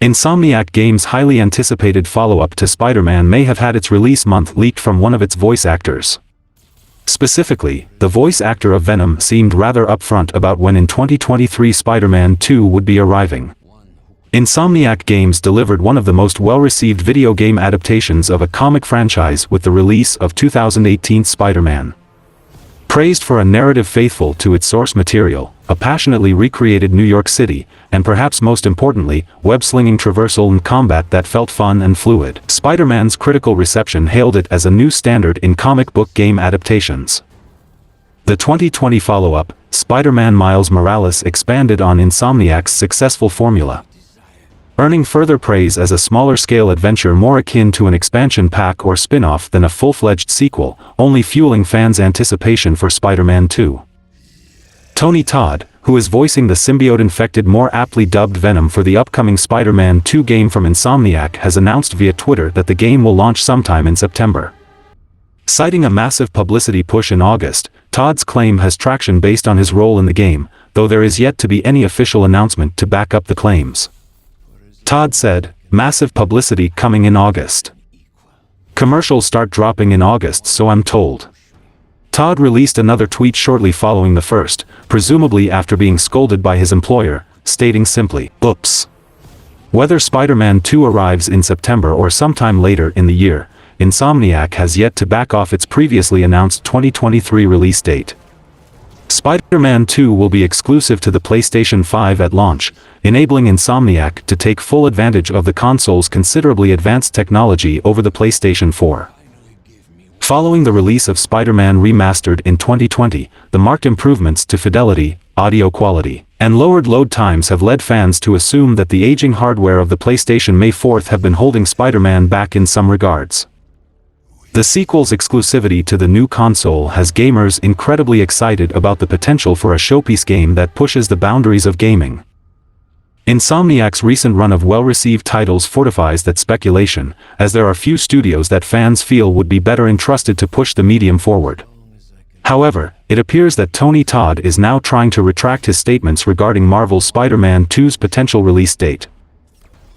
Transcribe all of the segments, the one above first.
Insomniac Games' highly anticipated follow-up to Spider-Man may have had its release month leaked from one of its voice actors. Specifically, the voice actor of Venom seemed rather upfront about when in 2023 Spider-Man 2 would be arriving. Insomniac Games delivered one of the most well-received video game adaptations of a comic franchise with the release of 2018's Spider-Man. Praised for a narrative faithful to its source material, a passionately recreated New York City, and perhaps most importantly, web-slinging traversal and combat that felt fun and fluid, Spider-Man's critical reception hailed it as a new standard in comic book game adaptations. The 2020 follow-up, Spider-Man Miles Morales, expanded on Insomniac's successful formula, earning further praise as a smaller-scale adventure more akin to an expansion pack or spin-off than a full-fledged sequel, only fueling fans' anticipation for Spider-Man 2. Tony Todd, who is voicing the symbiote-infected, more aptly dubbed Venom for the upcoming Spider-Man 2 game from Insomniac, has announced via Twitter that the game will launch sometime in September. Citing a massive publicity push in August, Todd's claim has traction based on his role in the game, though there is yet to be any official announcement to back up the claims. Todd said, "Massive publicity coming in August. Commercials start dropping in August, so I'm told." Todd released another tweet shortly following the first, presumably after being scolded by his employer, stating simply, "Oops." Whether Spider-Man 2 arrives in September or sometime later in the year, Insomniac has yet to back off its previously announced 2023 release date. Spider-Man 2 will be exclusive to the PlayStation 5 at launch, enabling Insomniac to take full advantage of the console's considerably advanced technology over the PlayStation 4. Following the release of Spider-Man Remastered in 2020, the marked improvements to fidelity, audio quality, and lowered load times have led fans to assume that the aging hardware of the PlayStation May 4th have been holding Spider-Man back in some regards. The sequel's exclusivity to the new console has gamers incredibly excited about the potential for a showpiece game that pushes the boundaries of gaming. Insomniac's recent run of well-received titles fortifies that speculation, as there are few studios that fans feel would be better entrusted to push the medium forward. However, it appears that Tony Todd is now trying to retract his statements regarding Marvel's Spider-Man 2's potential release date.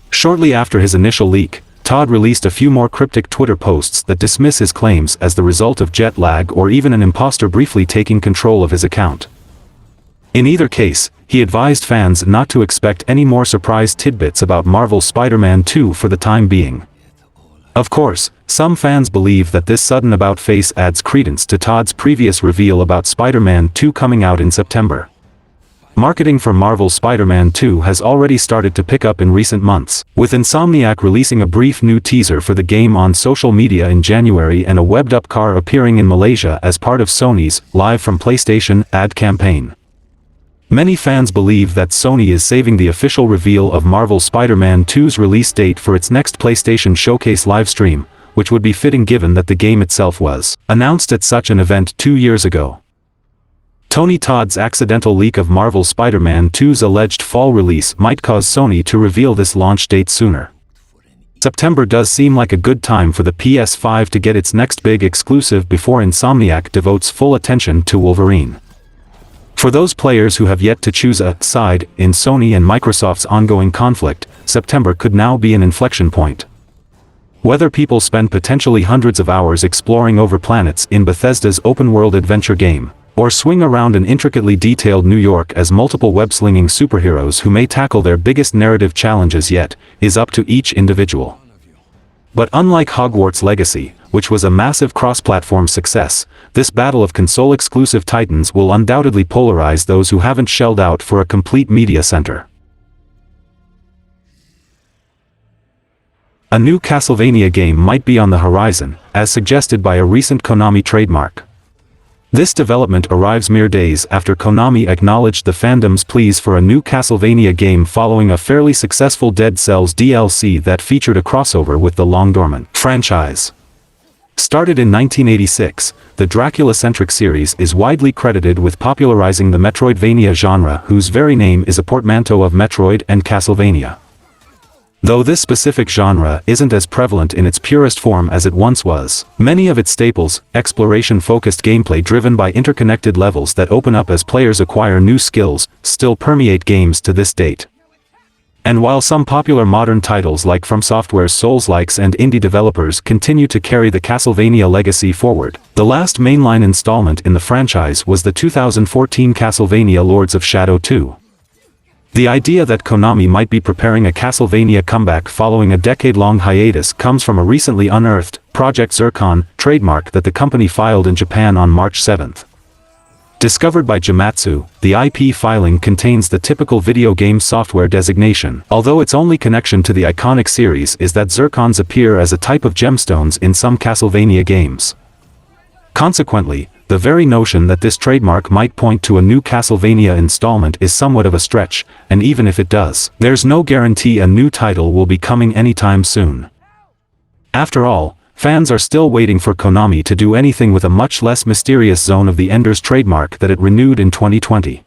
Shortly after his initial leak, Todd released a few more cryptic Twitter posts that dismiss his claims as the result of jet lag or even an imposter briefly taking control of his account. In either case, he advised fans not to expect any more surprise tidbits about Marvel's Spider-Man 2 for the time being. Of course, some fans believe that this sudden about-face adds credence to Todd's previous reveal about Spider-Man 2 coming out in September. Marketing for Marvel's Spider-Man 2 has already started to pick up in recent months, with Insomniac releasing a brief new teaser for the game on social media in January and a webbed-up car appearing in Malaysia as part of Sony's Live from PlayStation ad campaign. Many fans believe that Sony is saving the official reveal of Marvel's Spider-Man 2's release date for its next PlayStation Showcase livestream, which would be fitting given that the game itself was announced at such an event 2 years ago. Tony Todd's accidental leak of Marvel's Spider-Man 2's alleged fall release might cause Sony to reveal this launch date sooner. September does seem like a good time for the PS5 to get its next big exclusive before Insomniac devotes full attention to Wolverine. For those players who have yet to choose a side in Sony and Microsoft's ongoing conflict, September could now be an inflection point. Whether people spend potentially hundreds of hours exploring over planets in Bethesda's open-world adventure game, or swing around an intricately detailed New York as multiple web-slinging superheroes who may tackle their biggest narrative challenges yet, is up to each individual. But unlike Hogwarts Legacy, which was a massive cross-platform success, this battle of console-exclusive titans will undoubtedly polarize those who haven't shelled out for a complete media center. A new Castlevania game might be on the horizon, as suggested by a recent Konami trademark. This development arrives mere days after Konami acknowledged the fandom's pleas for a new Castlevania game following a fairly successful Dead Cells DLC that featured a crossover with the long-dormant franchise. Started in 1986, the Dracula-centric series is widely credited with popularizing the Metroidvania genre, whose very name is a portmanteau of Metroid and Castlevania. Though this specific genre isn't as prevalent in its purest form as it once was, many of its staples, exploration-focused gameplay driven by interconnected levels that open up as players acquire new skills, still permeate games to this date. And while some popular modern titles like From Software's Souls-likes and indie developers continue to carry the Castlevania legacy forward, the last mainline installment in the franchise was the 2014 Castlevania Lords of Shadow 2. The idea that Konami might be preparing a Castlevania comeback following a decade-long hiatus comes from a recently unearthed Project Zircon trademark that the company filed in Japan on March 7. Discovered by Jamatsu, the IP filing contains the typical video game software designation, although its only connection to the iconic series is that Zircons appear as a type of gemstones in some Castlevania games. Consequently, the very notion that this trademark might point to a new Castlevania installment is somewhat of a stretch, and even if it does, there's no guarantee a new title will be coming anytime soon. After all, fans are still waiting for Konami to do anything with a much less mysterious Zone of the Enders trademark that it renewed in 2020.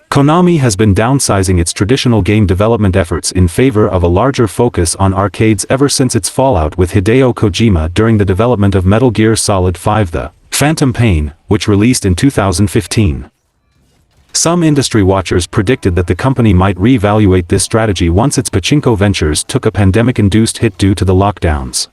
Konami has been downsizing its traditional game development efforts in favor of a larger focus on arcades ever since its fallout with Hideo Kojima during the development of Metal Gear Solid 5: The Phantom Pain, which released in 2015. Some industry watchers predicted that the company might reevaluate this strategy once its pachinko ventures took a pandemic-induced hit due to the lockdowns.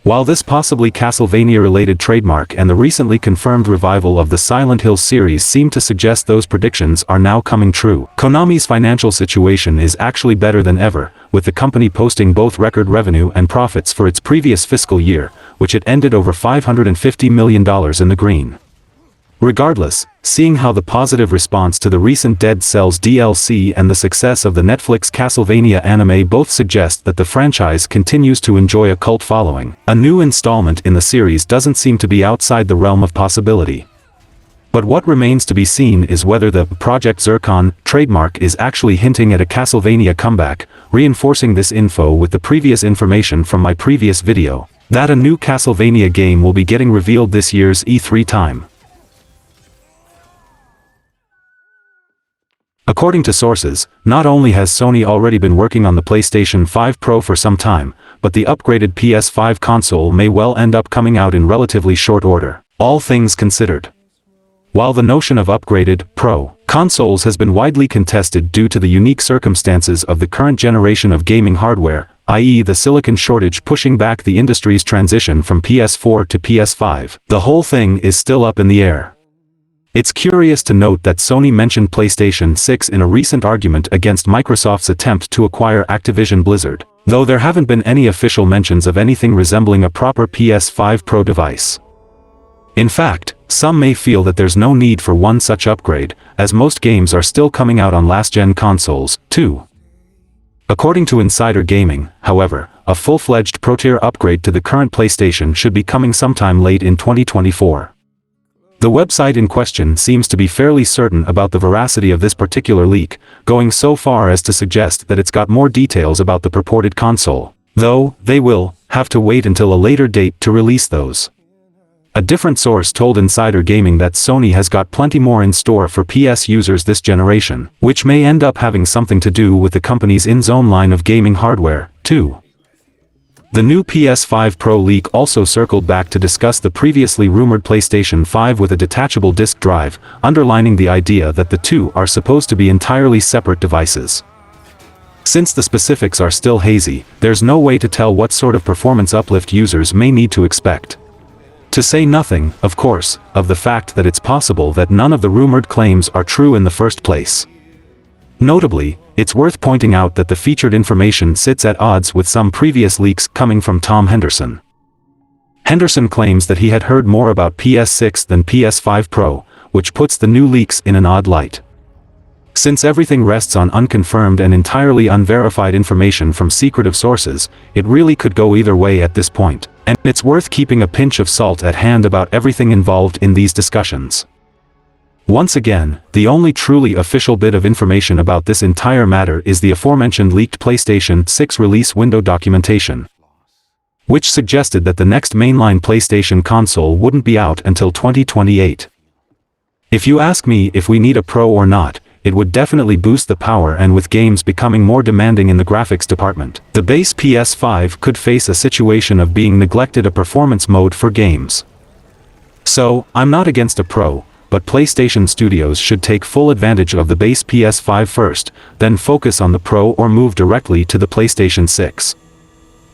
While this possibly Castlevania-related trademark and the recently confirmed revival of the Silent Hill series seem to suggest those predictions are now coming true, Konami's financial situation is actually better than ever, with the company posting both record revenue and profits for its previous fiscal year, which it ended over $550 million in the green. Regardless, seeing how the positive response to the recent Dead Cells DLC and the success of the Netflix Castlevania anime both suggest that the franchise continues to enjoy a cult following, a new installment in the series doesn't seem to be outside the realm of possibility. But what remains to be seen is whether the Project Zircon trademark is actually hinting at a Castlevania comeback, reinforcing this info with the previous information from my previous video, that a new Castlevania game will be getting revealed this year's E3 time. According to sources, not only has Sony already been working on the PlayStation 5 Pro for some time, but the upgraded PS5 console may well end up coming out in relatively short order, all things considered. While the notion of upgraded Pro consoles has been widely contested due to the unique circumstances of the current generation of gaming hardware, i.e. the silicon shortage pushing back the industry's transition from PS4 to PS5, the whole thing is still up in the air. It's curious to note that Sony mentioned PlayStation 6 in a recent argument against Microsoft's attempt to acquire Activision Blizzard, though there haven't been any official mentions of anything resembling a proper PS5 Pro device. In fact, some may feel that there's no need for one such upgrade, as most games are still coming out on last-gen consoles, too. According to Insider Gaming, however, a full-fledged Pro-tier upgrade to the current PlayStation should be coming sometime late in 2024. The website in question seems to be fairly certain about the veracity of this particular leak, going so far as to suggest that it's got more details about the purported console, though they will have to wait until a later date to release those. A different source told Insider Gaming that Sony has got plenty more in store for PS users this generation, which may end up having something to do with the company's in-zone line of gaming hardware, too. The new PS5 Pro leak also circled back to discuss the previously rumored PlayStation 5 with a detachable disk drive, underlining the idea that the two are supposed to be entirely separate devices. Since the specifics are still hazy, there's no way to tell what sort of performance uplift users may need to expect. To say nothing, of course, of the fact that it's possible that none of the rumored claims are true in the first place. Notably, it's worth pointing out that the featured information sits at odds with some previous leaks coming from Tom Henderson. Henderson claims that he had heard more about PS6 than PS5 Pro, which puts the new leaks in an odd light. Since everything rests on unconfirmed and entirely unverified information from secretive sources, it really could go either way at this point, and it's worth keeping a pinch of salt at hand about everything involved in these discussions. Once again, the only truly official bit of information about this entire matter is the aforementioned leaked PlayStation 6 release window documentation, which suggested that the next mainline PlayStation console wouldn't be out until 2028. If you ask me if we need a Pro or not, it would definitely boost the power, and with games becoming more demanding in the graphics department, the base PS5 could face a situation of being neglected a performance mode for games. So, I'm not against a Pro, but PlayStation Studios should take full advantage of the base PS5 first, then focus on the Pro or move directly to the PlayStation 6.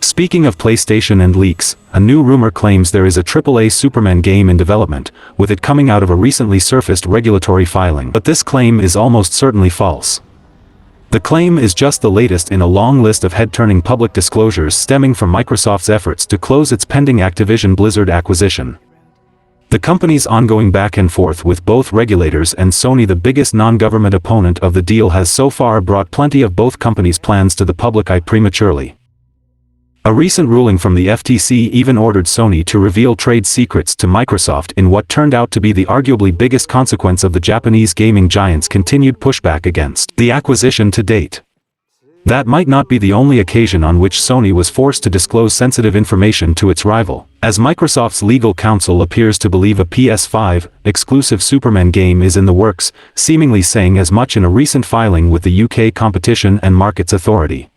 Speaking of PlayStation and leaks, a new rumor claims there is a AAA Superman game in development, with it coming out of a recently surfaced regulatory filing. But this claim is almost certainly false. The claim is just the latest in a long list of head-turning public disclosures stemming from Microsoft's efforts to close its pending Activision Blizzard acquisition. The company's ongoing back and forth with both regulators and Sony, the biggest non-government opponent of the deal, has so far brought plenty of both companies' plans to the public eye prematurely. A recent ruling from the FTC even ordered Sony to reveal trade secrets to Microsoft in what turned out to be the arguably biggest consequence of the Japanese gaming giant's continued pushback against the acquisition to date. That might not be the only occasion on which Sony was forced to disclose sensitive information to its rival, as Microsoft's legal counsel appears to believe a PS5 exclusive Superman game is in the works, seemingly saying as much in a recent filing with the UK Competition and Markets Authority.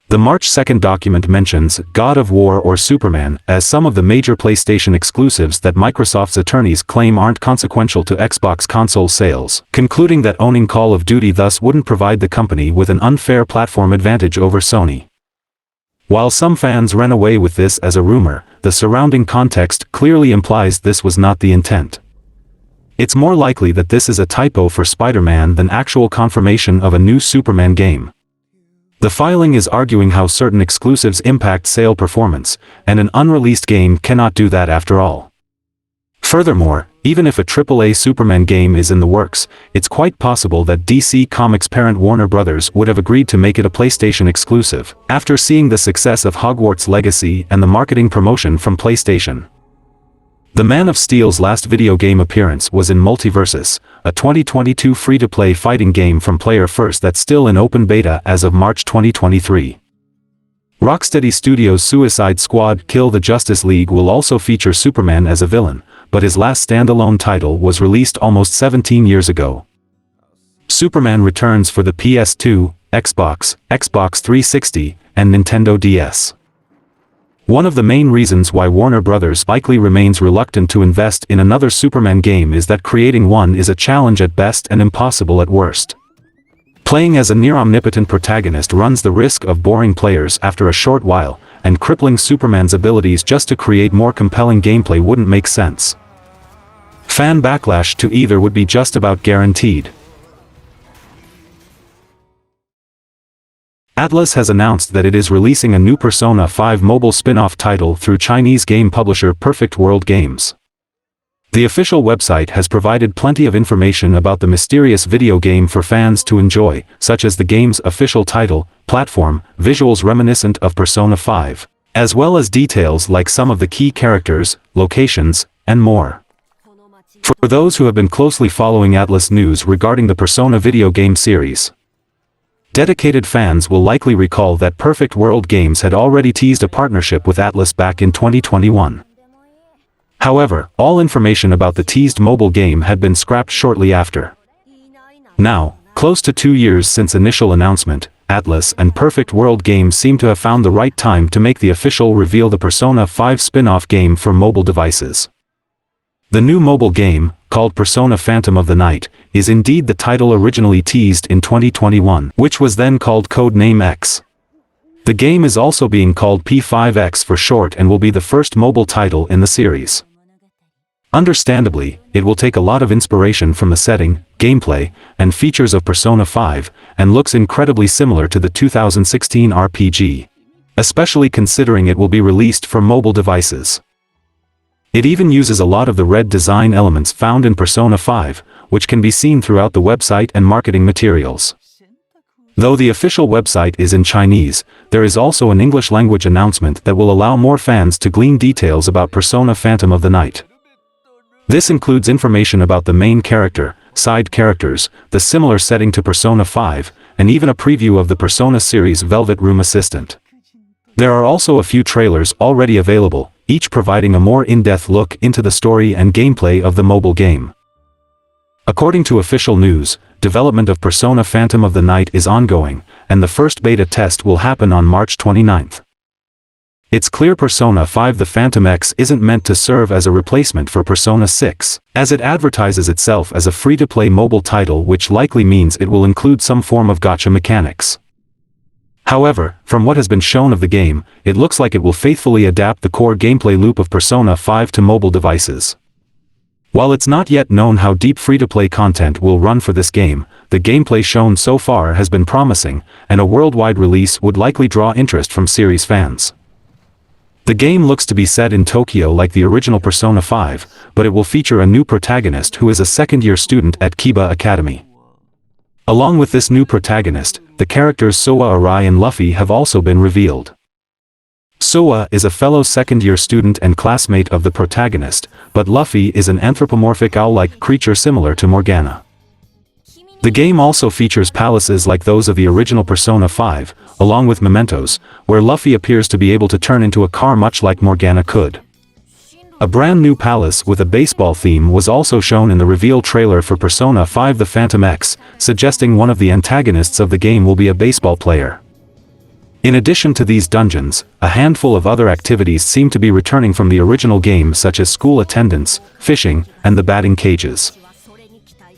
The March 2 document mentions God of War or Superman as some of the major PlayStation exclusives that Microsoft's attorneys claim aren't consequential to Xbox console sales, concluding that owning Call of Duty thus wouldn't provide the company with an unfair platform advantage over Sony. While some fans ran away with this as a rumor, the surrounding context clearly implies this was not the intent. It's more likely that this is a typo for Spider-Man than actual confirmation of a new Superman game. The filing is arguing how certain exclusives impact sale performance, and an unreleased game cannot do that after all. Furthermore, even if a AAA Superman game is in the works, it's quite possible that DC Comics parent Warner Bros. Would have agreed to make it a PlayStation exclusive, after seeing the success of Hogwarts Legacy and the marketing promotion from PlayStation. The Man of Steel's last video game appearance was in Multiversus, a 2022 free-to-play fighting game from Player First that's still in open beta as of March 2023. Rocksteady Studios' Suicide Squad: Kill the Justice League will also feature Superman as a villain, but his last standalone title was released almost 17 years ago. Superman returns for the PS2, Xbox, Xbox 360, and Nintendo DS. One of the main reasons why Warner Bros. Likely remains reluctant to invest in another Superman game is that creating one is a challenge at best and impossible at worst. Playing as a near-omnipotent protagonist runs the risk of boring players after a short while, and crippling Superman's abilities just to create more compelling gameplay wouldn't make sense. Fan backlash to either would be just about guaranteed. Atlus has announced that it is releasing a new Persona 5 mobile spin-off title through Chinese game publisher Perfect World Games. The official website has provided plenty of information about the mysterious video game for fans to enjoy, such as the game's official title, platform, visuals reminiscent of Persona 5, as well as details like some of the key characters, locations, and more. For those who have been closely following Atlus news regarding the Persona video game series, dedicated fans will likely recall that Perfect World Games had already teased a partnership with Atlus back in 2021. However, all information about the teased mobile game had been scrapped shortly after. Now, close to 2 years since initial announcement, Atlus and Perfect World Games seem to have found the right time to make the official reveal the Persona 5 spin-off game for mobile devices. The new mobile game, called Persona Phantom of the Night, is indeed the title originally teased in 2021, which was then called Codename X. The game is also being called P5X for short and will be the first mobile title in the series. Understandably, it will take a lot of inspiration from the setting, gameplay, and features of Persona 5, and looks incredibly similar to the 2016 RPG. Especially considering it will be released for mobile devices. It even uses a lot of the red design elements found in Persona 5, which can be seen throughout the website and marketing materials. Though the official website is in Chinese, there is also an English-language announcement that will allow more fans to glean details about Persona Phantom of the Night. This includes information about the main character, side characters, the similar setting to Persona 5, and even a preview of the Persona series' Velvet Room Assistant. There are also a few trailers already available, each providing a more in-depth look into the story and gameplay of the mobile game. According to official news, development of Persona Phantom of the Night is ongoing, and the first beta test will happen on March 29. It's clear Persona 5 The Phantom X isn't meant to serve as a replacement for Persona 6, as it advertises itself as a free-to-play mobile title, which likely means it will include some form of gacha mechanics. However, from what has been shown of the game, it looks like it will faithfully adapt the core gameplay loop of Persona 5 to mobile devices. While it's not yet known how deep free-to-play content will run for this game, the gameplay shown so far has been promising, and a worldwide release would likely draw interest from series fans. The game looks to be set in Tokyo like the original Persona 5, but it will feature a new protagonist who is a second-year student at Kiba Academy. Along with this new protagonist, the characters Soa Arai and Luffy have also been revealed. Soa is a fellow second-year student and classmate of the protagonist, but Luffy is an anthropomorphic owl-like creature similar to Morgana. The game also features palaces like those of the original Persona 5, along with mementos, where Luffy appears to be able to turn into a car much like Morgana could. A brand new palace with a baseball theme was also shown in the reveal trailer for Persona 5 The Phantom X, suggesting one of the antagonists of the game will be a baseball player. In addition to these dungeons, a handful of other activities seem to be returning from the original game, such as school attendance, fishing, and the batting cages.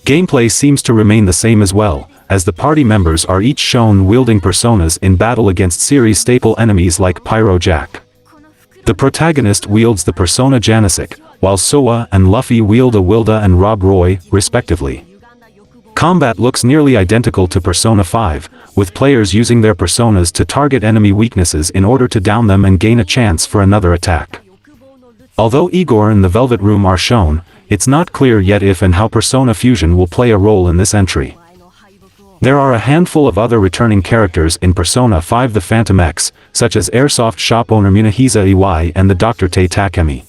Gameplay seems to remain the same as well, as the party members are each shown wielding personas in battle against series staple enemies like Pyro Jack. The protagonist wields the persona Janisek, while Soa and Luffy wield a Wilda and Rob Roy, respectively. Combat looks nearly identical to Persona 5, with players using their personas to target enemy weaknesses in order to down them and gain a chance for another attack. Although Igor and the Velvet Room are shown, it's not clear yet if and how Persona Fusion will play a role in this entry. There are a handful of other returning characters in Persona 5 The Phantom X, such as Airsoft shop owner Munehisa Iwai and the Dr. Tei Takemi.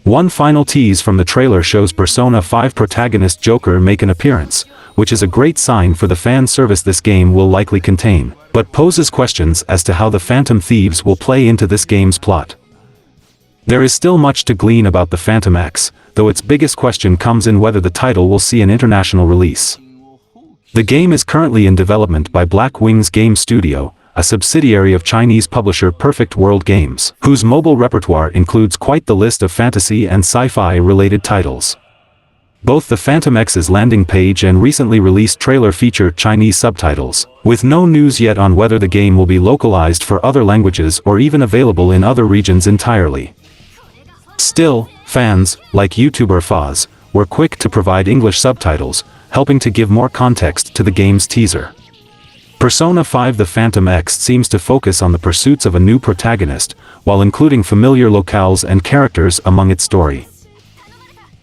One final tease from the trailer shows Persona 5 protagonist Joker make an appearance, which is a great sign for the fan service this game will likely contain, but poses questions as to how the Phantom Thieves will play into this game's plot. There is still much to glean about the Phantom X, though its biggest question comes in whether the title will see an international release. The game is currently in development by Black Wings Game Studio, a subsidiary of Chinese publisher Perfect World Games, whose mobile repertoire includes quite the list of fantasy and sci-fi related titles. Both the Phantom X's landing page and recently released trailer feature Chinese subtitles, with no news yet on whether the game will be localized for other languages or even available in other regions entirely. Still, fans, like YouTuber Foz, were quick to provide English subtitles, helping to give more context to the game's teaser. Persona 5 The Phantom X seems to focus on the pursuits of a new protagonist, while including familiar locales and characters among its story.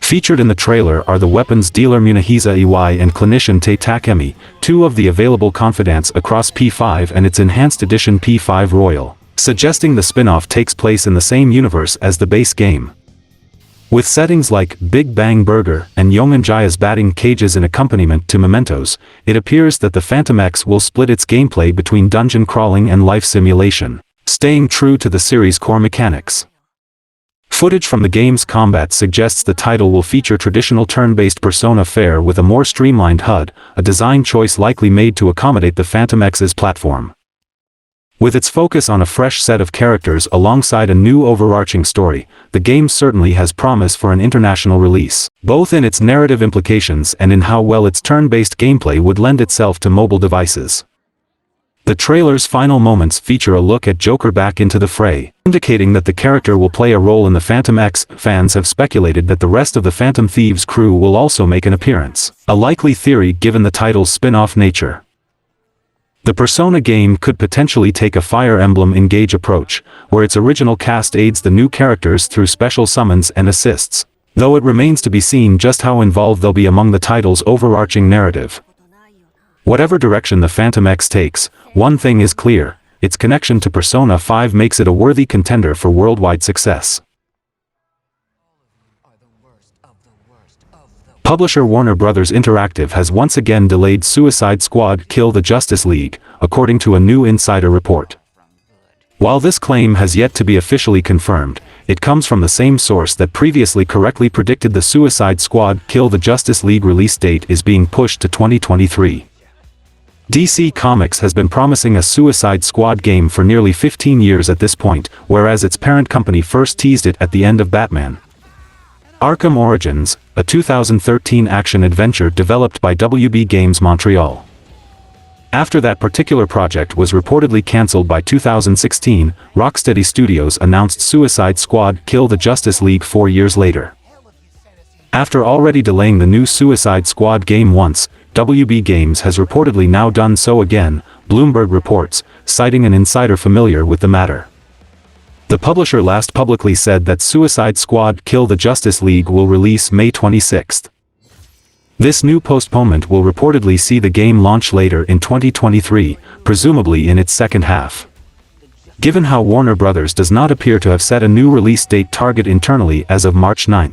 Featured in the trailer are the weapons dealer Munehisa Iwai and clinician Tei Takemi, two of the available confidants across P5 and its enhanced edition P5 Royal, suggesting the spin-off takes place in the same universe as the base game. With settings like Big Bang Burger and Yongan-Jaya's batting cages in accompaniment to mementos, it appears that the Phantom X will split its gameplay between dungeon crawling and life simulation, staying true to the series' core mechanics. Footage from the game's combat suggests the title will feature traditional turn-based Persona fare with a more streamlined HUD, a design choice likely made to accommodate the Phantom X's platform. With its focus on a fresh set of characters alongside a new overarching story, the game certainly has promise for an international release, both in its narrative implications and in how well its turn-based gameplay would lend itself to mobile devices. The trailer's final moments feature a look at Joker back into the fray, indicating that the character will play a role in the Phantom X. Fans have speculated that the rest of the Phantom Thieves crew will also make an appearance, a likely theory given the title's spin-off nature. The Persona game could potentially take a Fire Emblem Engage approach, where its original cast aids the new characters through special summons and assists, though it remains to be seen just how involved they'll be among the title's overarching narrative. Whatever direction the Phantom X takes, one thing is clear: its connection to Persona 5 makes it a worthy contender for worldwide success. Publisher Warner Bros. Interactive has once again delayed Suicide Squad: Kill the Justice League, according to a new insider report. While this claim has yet to be officially confirmed, it comes from the same source that previously correctly predicted the Suicide Squad: Kill the Justice League release date is being pushed to 2023. DC Comics has been promising a Suicide Squad game for nearly 15 years at this point, whereas its parent company first teased it at the end of Batman Arkham Origins, a 2013 action-adventure developed by WB Games Montreal. After that particular project was reportedly cancelled by 2016, Rocksteady Studios announced Suicide Squad: Kill the Justice League 4 years later. After already delaying the new Suicide Squad game once, WB Games has reportedly now done so again, Bloomberg reports, citing an insider familiar with the matter. The publisher last publicly said that Suicide Squad: Kill the Justice League will release May 26. This new postponement will reportedly see the game launch later in 2023, presumably in its second half. Given how Warner Bros. Does not appear to have set a new release date target internally as of March 9.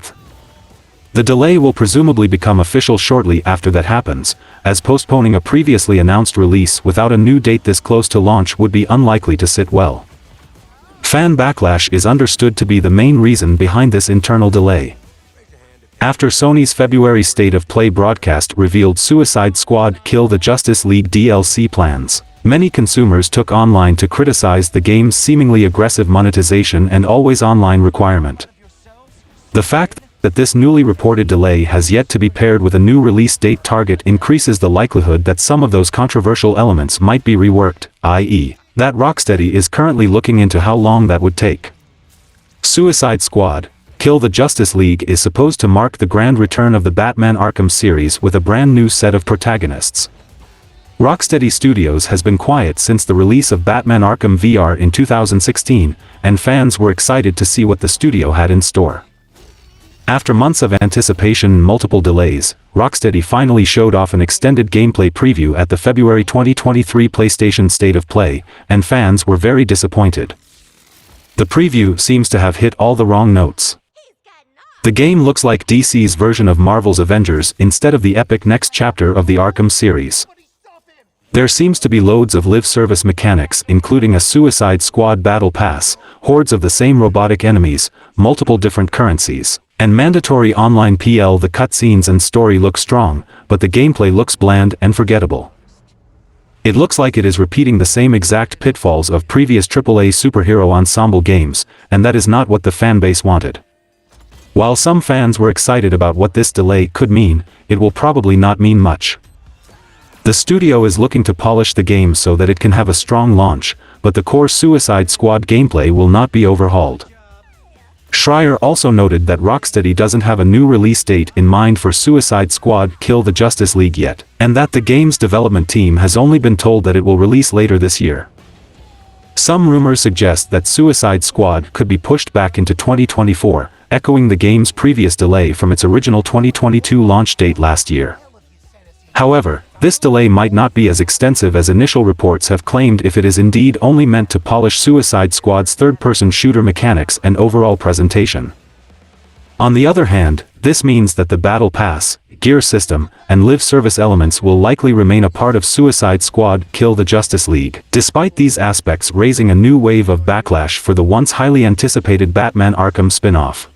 The delay will presumably become official shortly after that happens, as postponing a previously announced release without a new date this close to launch would be unlikely to sit well. Fan backlash is understood to be the main reason behind this internal delay. After Sony's February State of Play broadcast revealed Suicide Squad: Kill the Justice League DLC plans, many consumers took online to criticize the game's seemingly aggressive monetization and always online requirement. The fact that this newly reported delay has yet to be paired with a new release date target increases the likelihood that some of those controversial elements might be reworked, i.e., that Rocksteady is currently looking into how long that would take. Suicide Squad: Kill the Justice League is supposed to mark the grand return of the Batman Arkham series with a brand new set of protagonists. Rocksteady Studios has been quiet since the release of Batman Arkham VR in 2016, and fans were excited to see what the studio had in store. After months of anticipation and multiple delays, Rocksteady finally showed off an extended gameplay preview at the February 2023 PlayStation State of Play, and fans were very disappointed. The preview seems to have hit all the wrong notes. The game looks like DC's version of Marvel's Avengers instead of the epic next chapter of the Arkham series. There seems to be loads of live service mechanics, including a Suicide Squad battle pass, hordes of the same robotic enemies, multiple different currencies, and mandatory online PL. The cutscenes and story look strong, but the gameplay looks bland and forgettable. It looks like it is repeating the same exact pitfalls of previous AAA superhero ensemble games, and that is not what the fanbase wanted. While some fans were excited about what this delay could mean, it will probably not mean much. The studio is looking to polish the game so that it can have a strong launch, but the core Suicide Squad gameplay will not be overhauled. Schreier also noted that Rocksteady doesn't have a new release date in mind for Suicide Squad: Kill the Justice League yet, and that the game's development team has only been told that it will release later this year. Some rumors suggest that Suicide Squad could be pushed back into 2024, echoing the game's previous delay from its original 2022 launch date last year. However, this delay might not be as extensive as initial reports have claimed if it is indeed only meant to polish Suicide Squad's third-person shooter mechanics and overall presentation. On the other hand, this means that the Battle Pass, gear system, and live service elements will likely remain a part of Suicide Squad: Kill the Justice League, despite these aspects raising a new wave of backlash for the once highly anticipated Batman Arkham spin-off.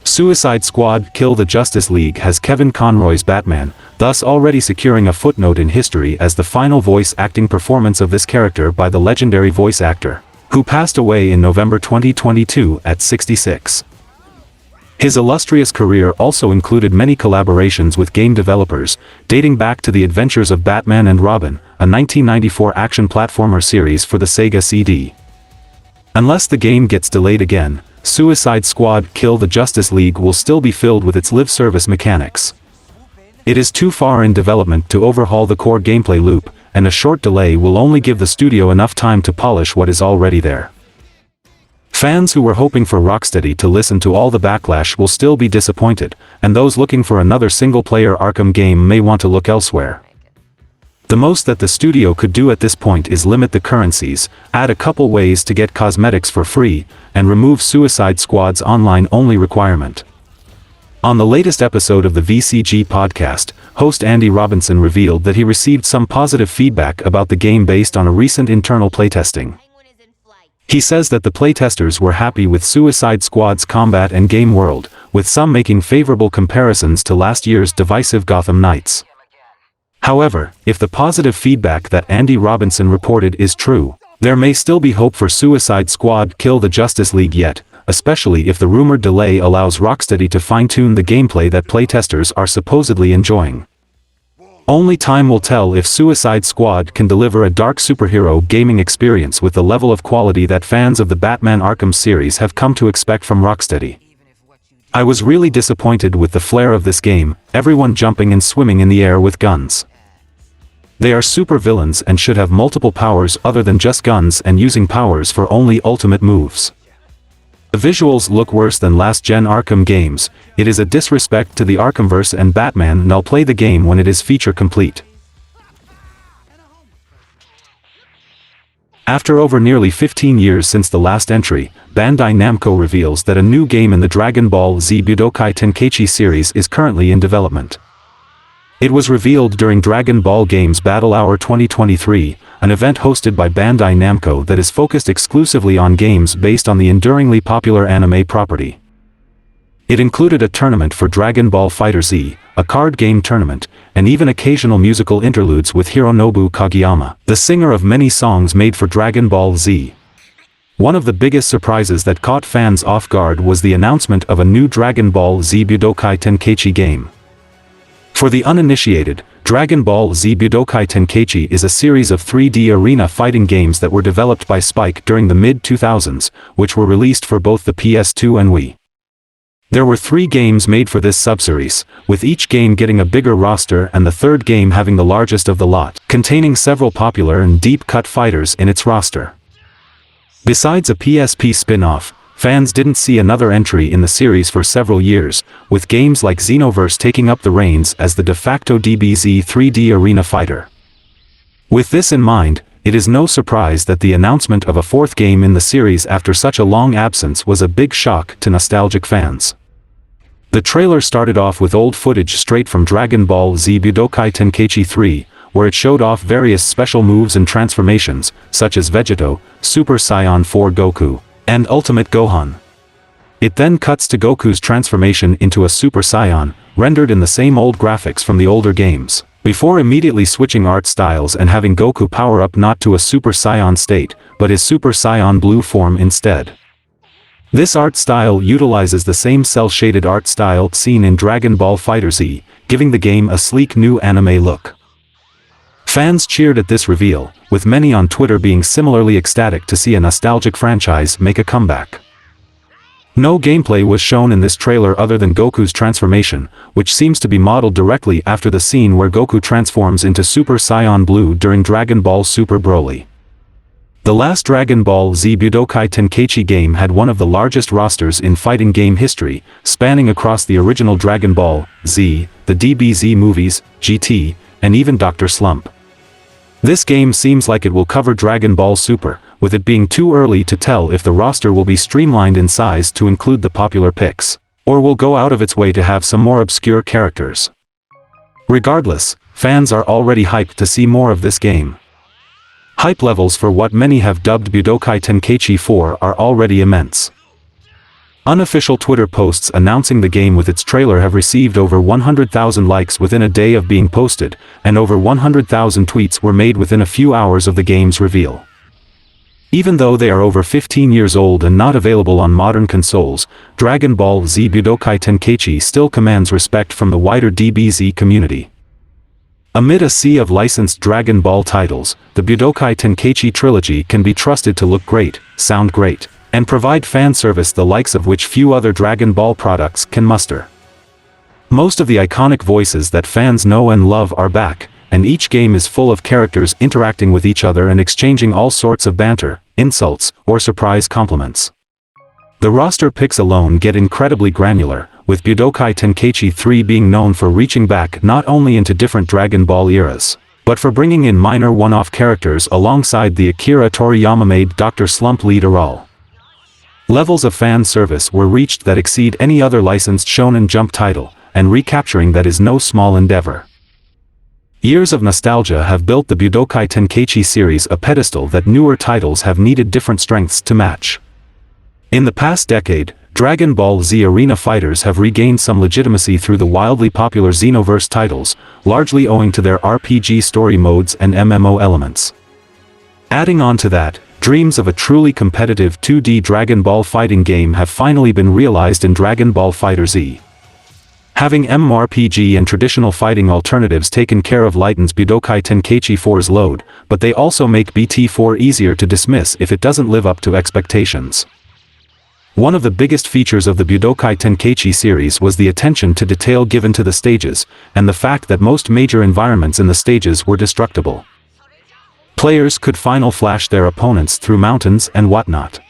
Suicide Squad: Kill the Justice League has Kevin Conroy's Batman, thus already securing a footnote in history as the final voice acting performance of this character by the legendary voice actor, who passed away in November 2022 at 66. His illustrious career also included many collaborations with game developers, dating back to The Adventures of Batman and Robin, a 1994 action platformer series for the Sega CD. Unless the game gets delayed again, Suicide Squad: Kill the Justice League will still be filled with its live service mechanics. It is too far in development to overhaul the core gameplay loop, and a short delay will only give the studio enough time to polish what is already there. Fans who were hoping for Rocksteady to listen to all the backlash will still be disappointed, and those looking for another single-player Arkham game may want to look elsewhere. The most that the studio could do at this point is limit the currencies, add a couple ways to get cosmetics for free, and remove Suicide Squad's online-only requirement. On the latest episode of the VCG podcast, host Andy Robinson revealed that he received some positive feedback about the game based on a recent internal playtesting. He says that the playtesters were happy with Suicide Squad's combat and game world, with some making favorable comparisons to last year's divisive Gotham Knights. However, if the positive feedback that Andy Robinson reported is true, there may still be hope for Suicide Squad Kill the Justice League yet, especially if the rumored delay allows Rocksteady to fine-tune the gameplay that playtesters are supposedly enjoying. Only time will tell if Suicide Squad can deliver a dark superhero gaming experience with the level of quality that fans of the Batman Arkham series have come to expect from Rocksteady. I was really disappointed with the flair of this game, everyone jumping and swimming in the air with guns. They are supervillains and should have multiple powers other than just guns and using powers for only ultimate moves. The visuals look worse than last-gen Arkham games. It is a disrespect to the Arkhamverse and Batman, and I'll play the game when it is feature complete. After over nearly 15 years since the last entry, Bandai Namco reveals that a new game in the Dragon Ball Z Budokai Tenkaichi series is currently in development. It was revealed during Dragon Ball Games Battle Hour 2023, an event hosted by Bandai Namco that is focused exclusively on games based on the enduringly popular anime property. It included a tournament for Dragon Ball FighterZ, a card game tournament, and even occasional musical interludes with Hironobu Kageyama, the singer of many songs made for Dragon Ball Z. One of the biggest surprises that caught fans off guard was the announcement of a new Dragon Ball Z Budokai Tenkaichi game. For the uninitiated, Dragon Ball Z Budokai Tenkaichi is a series of 3D arena fighting games that were developed by Spike during the mid-2000s, which were released for both the PS2 and Wii. There were 3 games made for this subseries, with each game getting a bigger roster and the third game having the largest of the lot, containing several popular and deep-cut fighters in its roster. Besides a PSP spin-off, fans didn't see another entry in the series for several years, with games like Xenoverse taking up the reins as the de facto DBZ 3D arena fighter. With this in mind, it is no surprise that the announcement of a 4th game in the series after such a long absence was a big shock to nostalgic fans. The trailer started off with old footage straight from Dragon Ball Z Budokai Tenkaichi 3, where it showed off various special moves and transformations, such as Vegito, Super Saiyan 4 Goku, and Ultimate Gohan. It then cuts to Goku's transformation into a Super Saiyan, rendered in the same old graphics from the older games, before immediately switching art styles and having Goku power up not to a Super Saiyan state, but his Super Saiyan Blue form instead. This art style utilizes the same cel-shaded art style seen in Dragon Ball FighterZ, giving the game a sleek new anime look. Fans cheered at this reveal, with many on Twitter being similarly ecstatic to see a nostalgic franchise make a comeback. No gameplay was shown in this trailer other than Goku's transformation, which seems to be modeled directly after the scene where Goku transforms into Super Saiyan Blue during Dragon Ball Super Broly. The last Dragon Ball Z Budokai Tenkaichi game had one of the largest rosters in fighting game history, spanning across the original Dragon Ball Z, the DBZ movies, GT, and even Dr. Slump. This game seems like it will cover Dragon Ball Super, with it being too early to tell if the roster will be streamlined in size to include the popular picks, or will go out of its way to have some more obscure characters. Regardless, fans are already hyped to see more of this game. Hype levels for what many have dubbed Budokai Tenkaichi 4 are already immense. Unofficial Twitter posts announcing the game with its trailer have received over 100,000 likes within a day of being posted, and over 100,000 tweets were made within a few hours of the game's reveal. Even though they are over 15 years old and not available on modern consoles, Dragon Ball Z Budokai Tenkaichi still commands respect from the wider DBZ community. Amid a sea of licensed Dragon Ball titles, the Budokai Tenkaichi trilogy can be trusted to look great, sound great, and provide fan service the likes of which few other Dragon Ball products can muster. Most of the iconic voices that fans know and love are back, and each game is full of characters interacting with each other and exchanging all sorts of banter, insults, or surprise compliments. The roster picks alone get incredibly granular, with Budokai Tenkaichi 3 being known for reaching back not only into different Dragon Ball eras, but for bringing in minor one-off characters alongside the Akira Toriyama-made Dr. Slump lead role. Levels of fan service were reached that exceed any other licensed Shonen Jump title, and recapturing that is no small endeavor. Years of nostalgia have built the Budokai Tenkaichi series a pedestal that newer titles have needed different strengths to match. In the past decade, Dragon Ball Z Arena fighters have regained some legitimacy through the wildly popular Xenoverse titles, largely owing to their RPG story modes and MMO elements. Adding on to that, dreams of a truly competitive 2D Dragon Ball fighting game have finally been realized in Dragon Ball FighterZ. Having MMORPG and traditional fighting alternatives taken care of lightens Budokai Tenkaichi 4's load, but they also make BT4 easier to dismiss if it doesn't live up to expectations. One of the biggest features of the Budokai Tenkaichi series was the attention to detail given to the stages, and the fact that most major environments in the stages were destructible. Players could final flash their opponents through mountains and whatnot.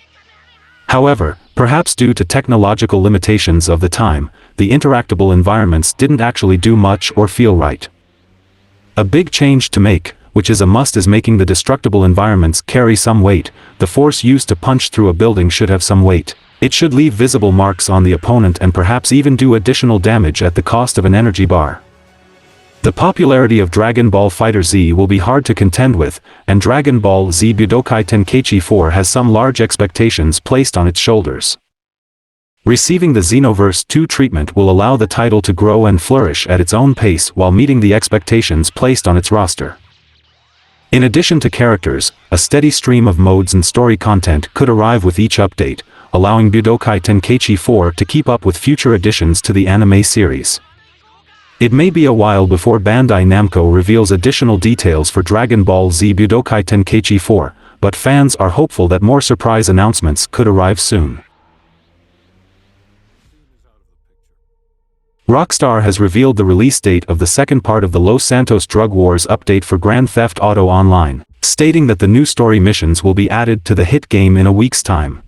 However, perhaps due to technological limitations of the time, the interactable environments didn't actually do much or feel right. A big change to make, which is a must, is making the destructible environments carry some weight. The force used to punch through a building should have some weight. It should leave visible marks on the opponent and perhaps even do additional damage at the cost of an energy bar. The popularity of Dragon Ball FighterZ will be hard to contend with, and Dragon Ball Z Budokai Tenkaichi 4 has some large expectations placed on its shoulders. Receiving the Xenoverse 2 treatment will allow the title to grow and flourish at its own pace while meeting the expectations placed on its roster. In addition to characters, a steady stream of modes and story content could arrive with each update, allowing Budokai Tenkaichi 4 to keep up with future additions to the anime series. It may be a while before Bandai Namco reveals additional details for Dragon Ball Z Budokai Tenkaichi 4, but fans are hopeful that more surprise announcements could arrive soon. Rockstar has revealed the release date of the second part of the Los Santos Drug Wars update for Grand Theft Auto Online, stating that the new story missions will be added to the hit game in a week's time.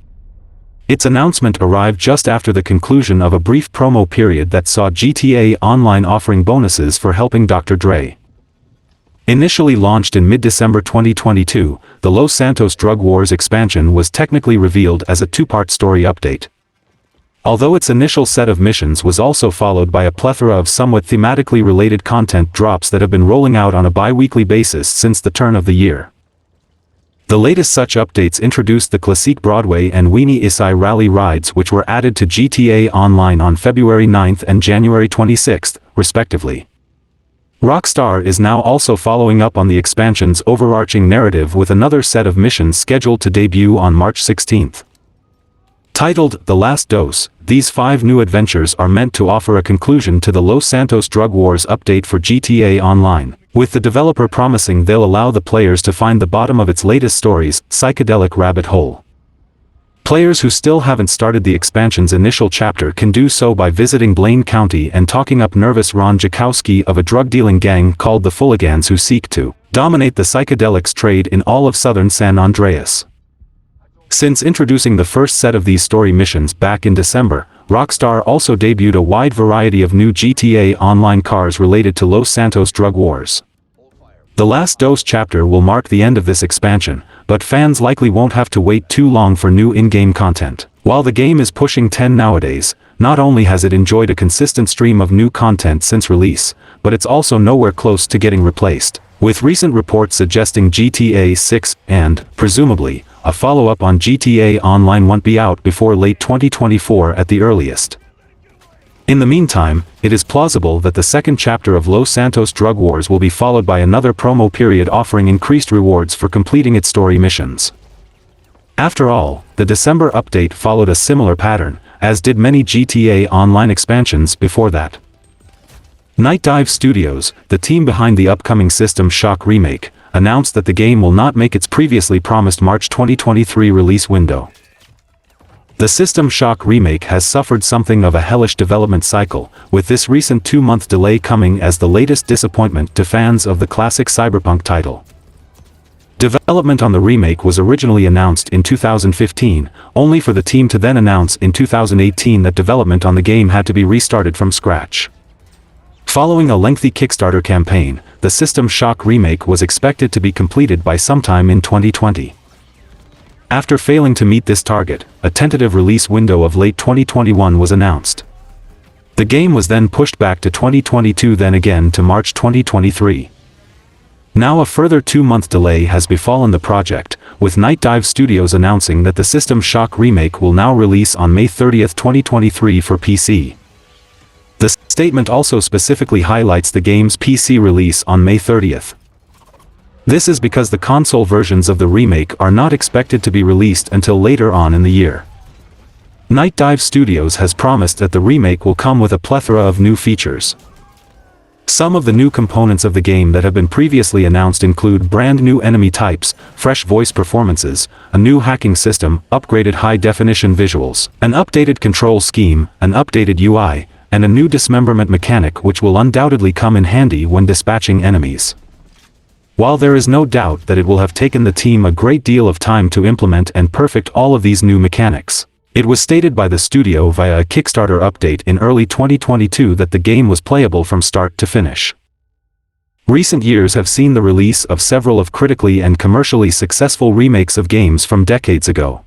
Its announcement arrived just after the conclusion of a brief promo period that saw GTA Online offering bonuses for helping Dr. Dre. Initially launched in mid-December 2022, the Los Santos Drug Wars expansion was technically revealed as a two-part story update. Although its initial set of missions was also followed by a plethora of somewhat thematically related content drops that have been rolling out on a bi-weekly basis since the turn of the year. The latest such updates introduced the Classique Broadway and Weenie Isai Rally rides, which were added to GTA Online on February 9 and January 26, respectively. Rockstar is now also following up on the expansion's overarching narrative with another set of missions scheduled to debut on March 16. Titled The Last Dose, these 5 new adventures are meant to offer a conclusion to the Los Santos Drug Wars update for GTA Online, with the developer promising they'll allow the players to find the bottom of its latest story's psychedelic rabbit hole. Players who still haven't started the expansion's initial chapter can do so by visiting Blaine County and talking up nervous Ron Jakowski of a drug-dealing gang called the Fulligans, who seek to dominate the psychedelics trade in all of southern San Andreas. Since introducing the first set of these story missions back in December, Rockstar also debuted a wide variety of new GTA Online cars related to Los Santos Drug Wars. The Last Dose chapter will mark the end of this expansion, but fans likely won't have to wait too long for new in-game content. While the game is pushing 10 nowadays, not only has it enjoyed a consistent stream of new content since release, but it's also nowhere close to getting replaced, with recent reports suggesting GTA 6 and, presumably, a follow-up on GTA Online won't be out before late 2024 at the earliest. In the meantime, it is plausible that the second chapter of Los Santos Drug Wars will be followed by another promo period offering increased rewards for completing its story missions. After all, the December update followed a similar pattern, as did many GTA Online expansions before that. Nightdive Studios, the team behind the upcoming System Shock remake, announced that the game will not make its previously promised March 2023 release window. The System Shock remake has suffered something of a hellish development cycle, with this recent 2-month delay coming as the latest disappointment to fans of the classic cyberpunk title. Development on the remake was originally announced in 2015, only for the team to then announce in 2018 that development on the game had to be restarted from scratch. Following a lengthy Kickstarter campaign, the System Shock remake was expected to be completed by sometime in 2020. After failing to meet this target, a tentative release window of late 2021 was announced. The game was then pushed back to 2022, then again to March 2023. Now a further 2-month delay has befallen the project, with Nightdive Studios announcing that the System Shock remake will now release on May 30, 2023 for PC. The statement also specifically highlights the game's PC release on May 30th. This is because the console versions of the remake are not expected to be released until later on in the year. Nightdive Studios has promised that the remake will come with a plethora of new features. Some of the new components of the game that have been previously announced include brand new enemy types, fresh voice performances, a new hacking system, upgraded high-definition visuals, an updated control scheme, an updated UI, and a new dismemberment mechanic which will undoubtedly come in handy when dispatching enemies. While there is no doubt that it will have taken the team a great deal of time to implement and perfect all of these new mechanics, it was stated by the studio via a Kickstarter update in early 2022 that the game was playable from start to finish. Recent years have seen the release of several of critically and commercially successful remakes of games from decades ago.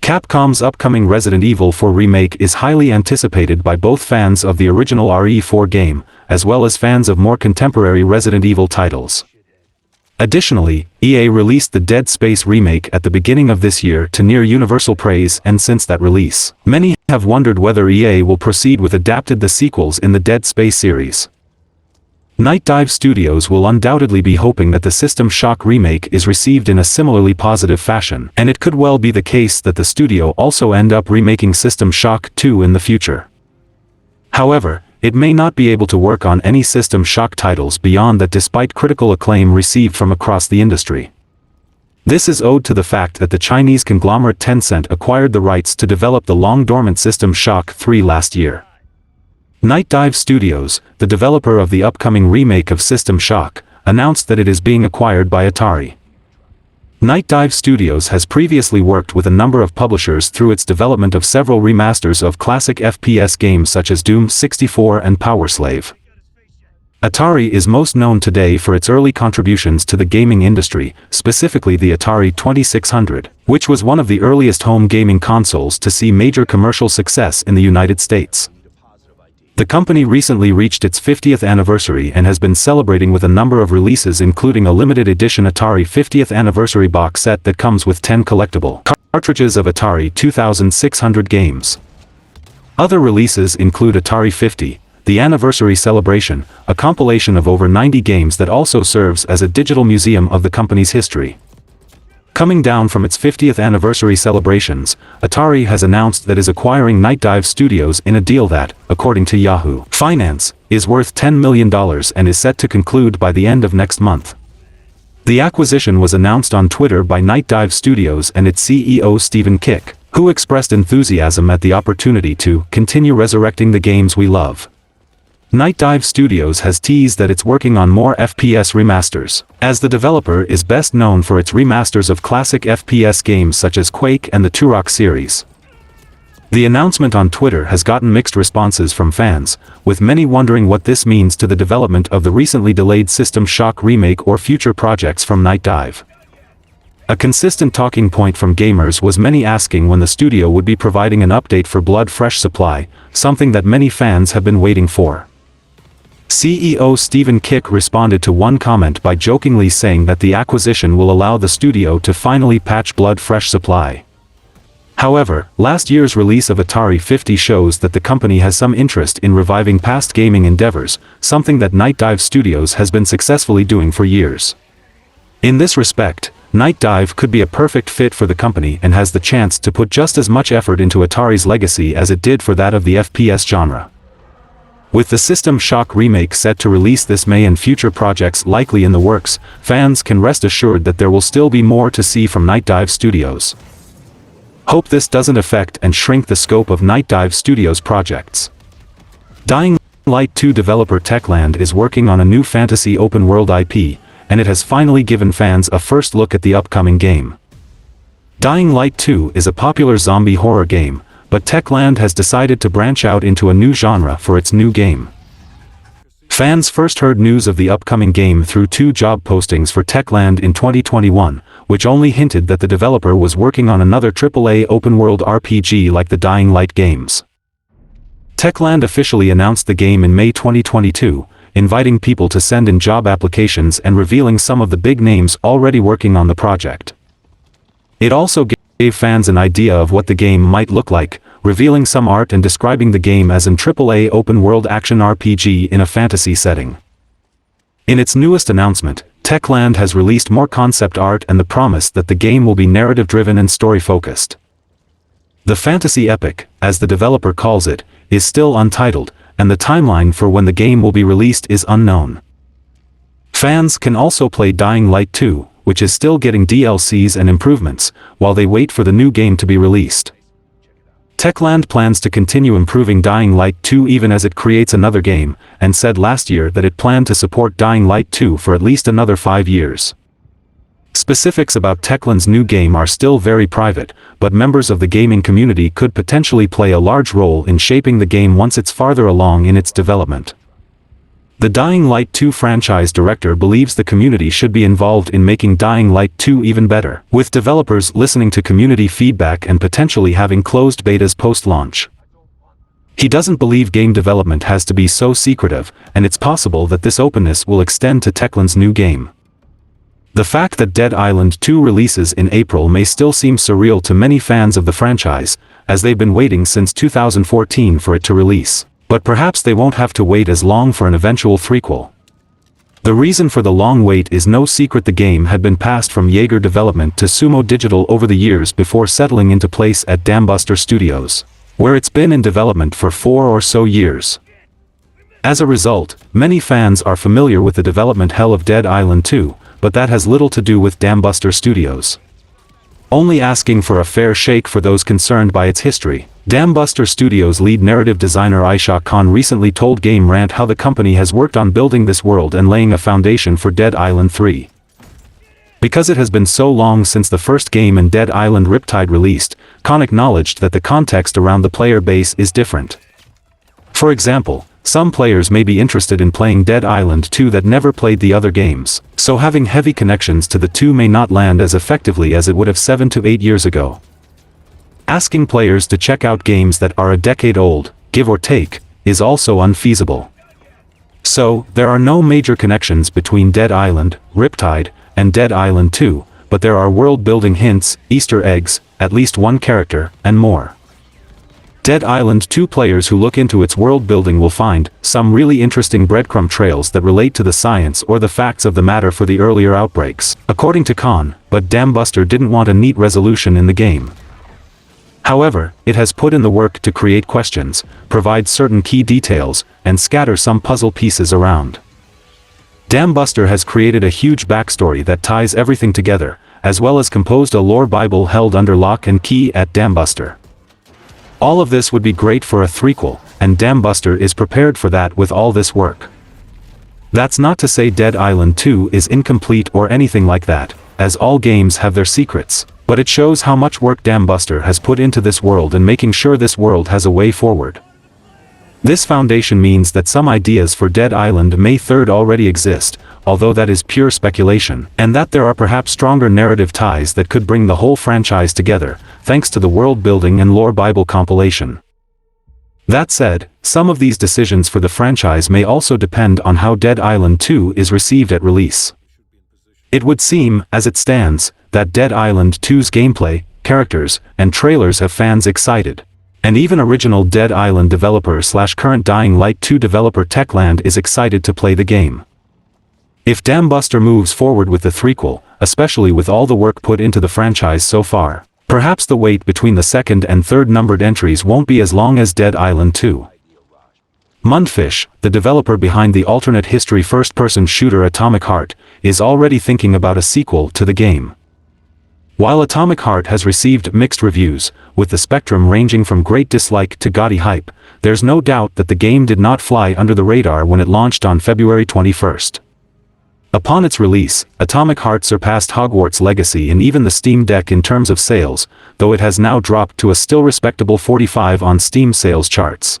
Capcom's upcoming Resident Evil 4 remake is highly anticipated by both fans of the original RE4 game, as well as fans of more contemporary Resident Evil titles. Additionally, EA released the Dead Space remake at the beginning of this year to near universal praise, and since that release, many have wondered whether EA will proceed with adapting the sequels in the Dead Space series. Nightdive Studios will undoubtedly be hoping that the System Shock remake is received in a similarly positive fashion, and it could well be the case that the studio also end up remaking System Shock 2 in the future. However, it may not be able to work on any System Shock titles beyond that despite critical acclaim received from across the industry. This is owed to the fact that the Chinese conglomerate Tencent acquired the rights to develop the long-dormant System Shock 3 last year. Nightdive Studios, the developer of the upcoming remake of System Shock, announced that it is being acquired by Atari. Nightdive Studios has previously worked with a number of publishers through its development of several remasters of classic FPS games such as Doom 64 and Power Slave. Atari is most known today for its early contributions to the gaming industry, specifically the Atari 2600, which was one of the earliest home gaming consoles to see major commercial success in the United States. The company recently reached its 50th anniversary and has been celebrating with a number of releases, including a limited edition Atari 50th anniversary box set that comes with 10 collectible cartridges of Atari 2600 games. Other releases include Atari 50, the Anniversary Celebration, a compilation of over 90 games that also serves as a digital museum of the company's history. Coming down from its 50th anniversary celebrations, Atari has announced that it is acquiring Nightdive Studios in a deal that, according to Yahoo Finance, is worth $10 million and is set to conclude by the end of next month. The acquisition was announced on Twitter by Nightdive Studios and its CEO Stephen Kick, who expressed enthusiasm at the opportunity to continue resurrecting the games we love. Nightdive Studios has teased that it's working on more FPS remasters, as the developer is best known for its remasters of classic FPS games such as Quake and the Turok series. The announcement on Twitter has gotten mixed responses from fans, with many wondering what this means to the development of the recently delayed System Shock remake or future projects from Nightdive. A consistent talking point from gamers was many asking when the studio would be providing an update for Blood Fresh Supply, something that many fans have been waiting for. CEO Stephen Kick responded to one comment by jokingly saying that the acquisition will allow the studio to finally patch Blood Fresh Supply. However, last year's release of Atari 50 shows that the company has some interest in reviving past gaming endeavors, something that Nightdive Studios has been successfully doing for years. In this respect, Nightdive could be a perfect fit for the company and has the chance to put just as much effort into Atari's legacy as it did for that of the FPS genre. With the System Shock remake set to release this May and future projects likely in the works, fans can rest assured that there will still be more to see from Nightdive Studios. Hope this doesn't affect and shrink the scope of Nightdive Studios projects. Dying Light 2 developer Techland is working on a new fantasy open-world IP, and it has finally given fans a first look at the upcoming game. Dying Light 2 is a popular zombie horror game, but Techland has decided to branch out into a new genre for its new game. Fans first heard news of the upcoming game through 2 job postings for Techland in 2021, which only hinted that the developer was working on another AAA open-world RPG like the Dying Light games. Techland officially announced the game in May 2022, inviting people to send in job applications and revealing some of the big names already working on the project. It also gave fans an idea of what the game might look like, revealing some art and describing the game as an AAA open-world action RPG in a fantasy setting. In its newest announcement, Techland has released more concept art and the promise that the game will be narrative-driven and story-focused. The fantasy epic, as the developer calls it, is still untitled, and the timeline for when the game will be released is unknown. Fans can also play Dying Light 2, which is still getting DLCs and improvements, while they wait for the new game to be released. Techland plans to continue improving Dying Light 2 even as it creates another game, and said last year that it planned to support Dying Light 2 for at least another 5 years. Specifics about Techland's new game are still very private, but members of the gaming community could potentially play a large role in shaping the game once it's farther along in its development. The Dying Light 2 franchise director believes the community should be involved in making Dying Light 2 even better, with developers listening to community feedback and potentially having closed betas post-launch. He doesn't believe game development has to be so secretive, and it's possible that this openness will extend to Techland's new game. The fact that Dead Island 2 releases in April may still seem surreal to many fans of the franchise, as they've been waiting since 2014 for it to release. But perhaps they won't have to wait as long for an eventual threequel. The reason for the long wait is no secret. The game had been passed from Jaeger Development to Sumo Digital over the years before settling into place at Dambuster Studios, where it's been in development for 4 or so years. As a result, many fans are familiar with the development hell of Dead Island 2, but that has little to do with Dambuster Studios. Only asking for a fair shake for those concerned by its history. Dambuster Studios' lead narrative designer Aisha Khan recently told Game Rant how the company has worked on building this world and laying a foundation for Dead Island 3. Because it has been so long since the first game and Dead Island Riptide released, Khan acknowledged that the context around the player base is different. For example, some players may be interested in playing Dead Island 2 that never played the other games, so having heavy connections to the two may not land as effectively as it would have 7 to 8 years ago. Asking players to check out games that are a decade old, give or take, is also unfeasible. So, there are no major connections between Dead Island, Riptide, and Dead Island 2, but there are world-building hints, Easter eggs, at least one character, and more. Dead Island 2 players who look into its world building will find some really interesting breadcrumb trails that relate to the science or the facts of the matter for the earlier outbreaks, according to Khan, but Dambuster didn't want a neat resolution in the game. However, it has put in the work to create questions, provide certain key details, and scatter some puzzle pieces around. Dambuster has created a huge backstory that ties everything together, as well as composed a lore Bible held under lock and key at Dambuster. All of this would be great for a threequel, and Dambuster is prepared for that with all this work. That's not to say Dead Island 2 is incomplete or anything like that, as all games have their secrets, but it shows how much work Dambuster has put into this world and making sure this world has a way forward. This foundation means that some ideas for Dead Island May 3rd already exist, although that is pure speculation, and that there are perhaps stronger narrative ties that could bring the whole franchise together, thanks to the world building and lore Bible compilation. That said, some of these decisions for the franchise may also depend on how Dead Island 2 is received at release. It would seem, as it stands, that Dead Island 2's gameplay, characters, and trailers have fans excited. And even original Dead Island developer / current Dying Light 2 developer Techland is excited to play the game. If Dambuster moves forward with the threequel, especially with all the work put into the franchise so far, perhaps the wait between the second and third numbered entries won't be as long as Dead Island 2. Mundfish, the developer behind the alternate history first-person shooter Atomic Heart, is already thinking about a sequel to the game. While Atomic Heart has received mixed reviews, with the spectrum ranging from great dislike to gaudy hype, there's no doubt that the game did not fly under the radar when it launched on February 21st. Upon its release, Atomic Heart surpassed Hogwarts Legacy and even the Steam Deck in terms of sales, though it has now dropped to a still respectable 45 on Steam sales charts.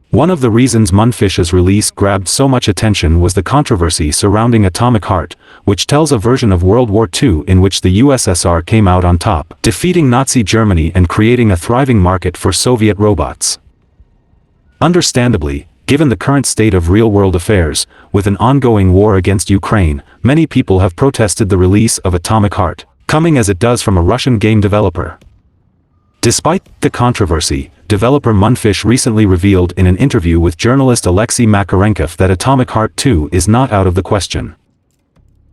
One of the reasons Mundfish's release grabbed so much attention was the controversy surrounding Atomic Heart, which tells a version of World War II in which the USSR came out on top, defeating Nazi Germany and creating a thriving market for Soviet robots. Understandably, Given the current state of real-world affairs, with an ongoing war against Ukraine, many people have protested the release of Atomic Heart, coming as it does from a Russian game developer. Despite the controversy, developer Mundfish recently revealed in an interview with journalist Alexei Makarenkov that Atomic Heart 2 is not out of the question.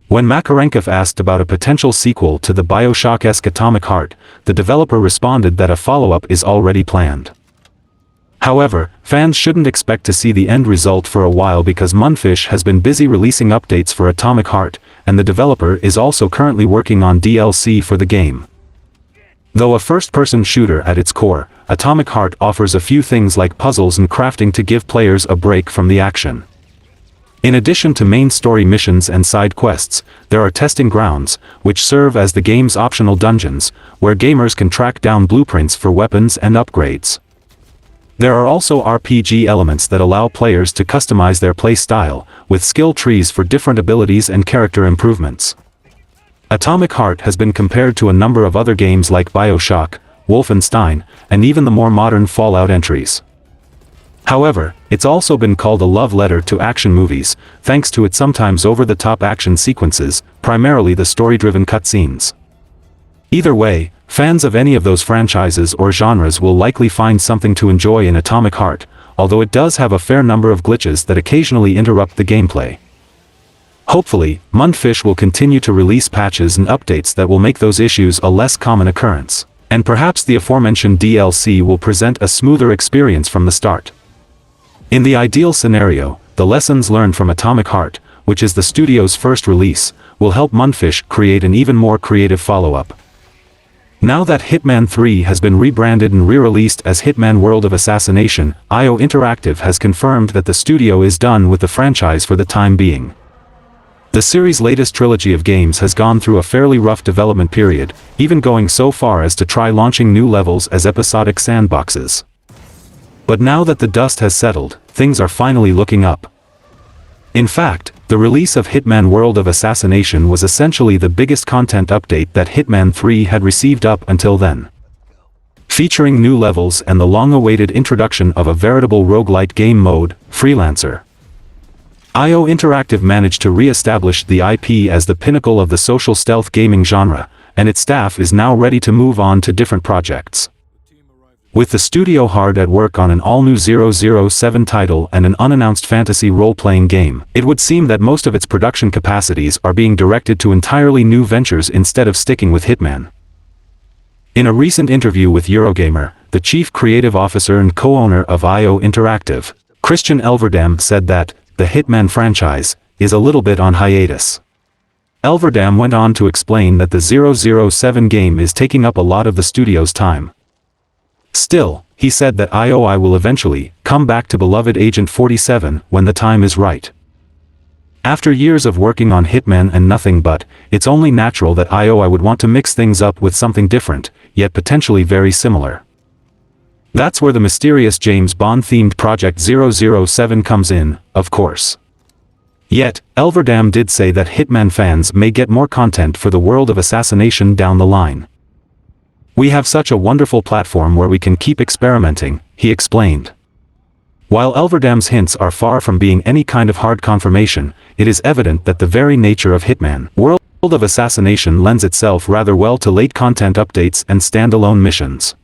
When Makarenkov asked about a potential sequel to the Bioshock-esque Atomic Heart, the developer responded that a follow-up is already planned. However, fans shouldn't expect to see the end result for a while because Mundfish has been busy releasing updates for Atomic Heart, and the developer is also currently working on DLC for the game. Though a first-person shooter at its core, Atomic Heart offers a few things like puzzles and crafting to give players a break from the action. In addition to main story missions and side quests, there are testing grounds, which serve as the game's optional dungeons, where gamers can track down blueprints for weapons and upgrades. There are also RPG elements that allow players to customize their play style, with skill trees for different abilities and character improvements. Atomic Heart has been compared to a number of other games like Bioshock, Wolfenstein, and even the more modern Fallout entries. However, it's also been called a love letter to action movies, thanks to its sometimes over-the-top action sequences, primarily the story-driven cutscenes. Either way, fans of any of those franchises or genres will likely find something to enjoy in Atomic Heart, although it does have a fair number of glitches that occasionally interrupt the gameplay. Hopefully, Mundfish will continue to release patches and updates that will make those issues a less common occurrence, and perhaps the aforementioned DLC will present a smoother experience from the start. In the ideal scenario, the lessons learned from Atomic Heart, which is the studio's first release, will help Mundfish create an even more creative follow-up. Now that Hitman 3 has been rebranded and re-released as Hitman World of Assassination, IO Interactive has confirmed that the studio is done with the franchise for the time being. The series' latest trilogy of games has gone through a fairly rough development period, even going so far as to try launching new levels as episodic sandboxes. But now that the dust has settled, things are finally looking up. In fact, the release of Hitman World of Assassination was essentially the biggest content update that Hitman 3 had received up until then. Featuring new levels and the long-awaited introduction of a veritable roguelite game mode, Freelancer. IO Interactive managed to re-establish the IP as the pinnacle of the social stealth gaming genre, and its staff is now ready to move on to different projects. With the studio hard at work on an all-new 007 title and an unannounced fantasy role-playing game, it would seem that most of its production capacities are being directed to entirely new ventures instead of sticking with Hitman. In a recent interview with Eurogamer, the chief creative officer and co-owner of IO Interactive, Christian Elverdam, said that the Hitman franchise is a little bit on hiatus. Elverdam went on to explain that the 007 game is taking up a lot of the studio's time. Still, he said that IOI will eventually come back to beloved Agent 47 when the time is right. After years of working on Hitman and nothing but, it's only natural that IOI would want to mix things up with something different, yet potentially very similar. That's where the mysterious James Bond-themed Project 007 comes in, of course. Yet, Elverdam did say that Hitman fans may get more content for the World of Assassination down the line. We have such a wonderful platform where we can keep experimenting, he explained. While Elverdam's hints are far from being any kind of hard confirmation, it is evident that the very nature of Hitman World of Assassination lends itself rather well to late content updates and standalone missions.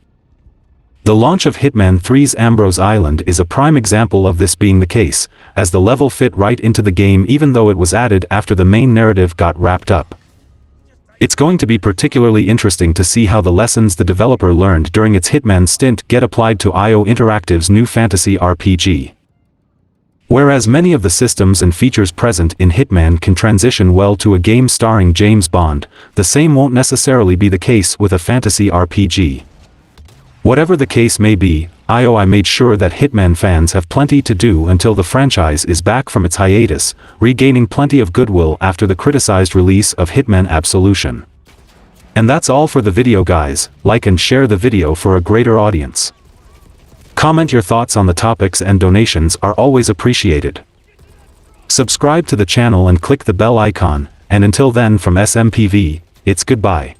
The launch of Hitman 3's Ambrose Island is a prime example of this being the case, as the level fit right into the game even though it was added after the main narrative got wrapped up. It's going to be particularly interesting to see how the lessons the developer learned during its Hitman stint get applied to IO Interactive's new fantasy RPG. Whereas many of the systems and features present in Hitman can transition well to a game starring James Bond, the same won't necessarily be the case with a fantasy RPG. Whatever the case may be, IOI made sure that Hitman fans have plenty to do until the franchise is back from its hiatus, regaining plenty of goodwill after the criticized release of Hitman Absolution. And that's all for the video, guys. Like and share the video for a greater audience. Comment your thoughts on the topics, and donations are always appreciated. Subscribe to the channel and click the bell icon, and until then, from SMPV, it's goodbye.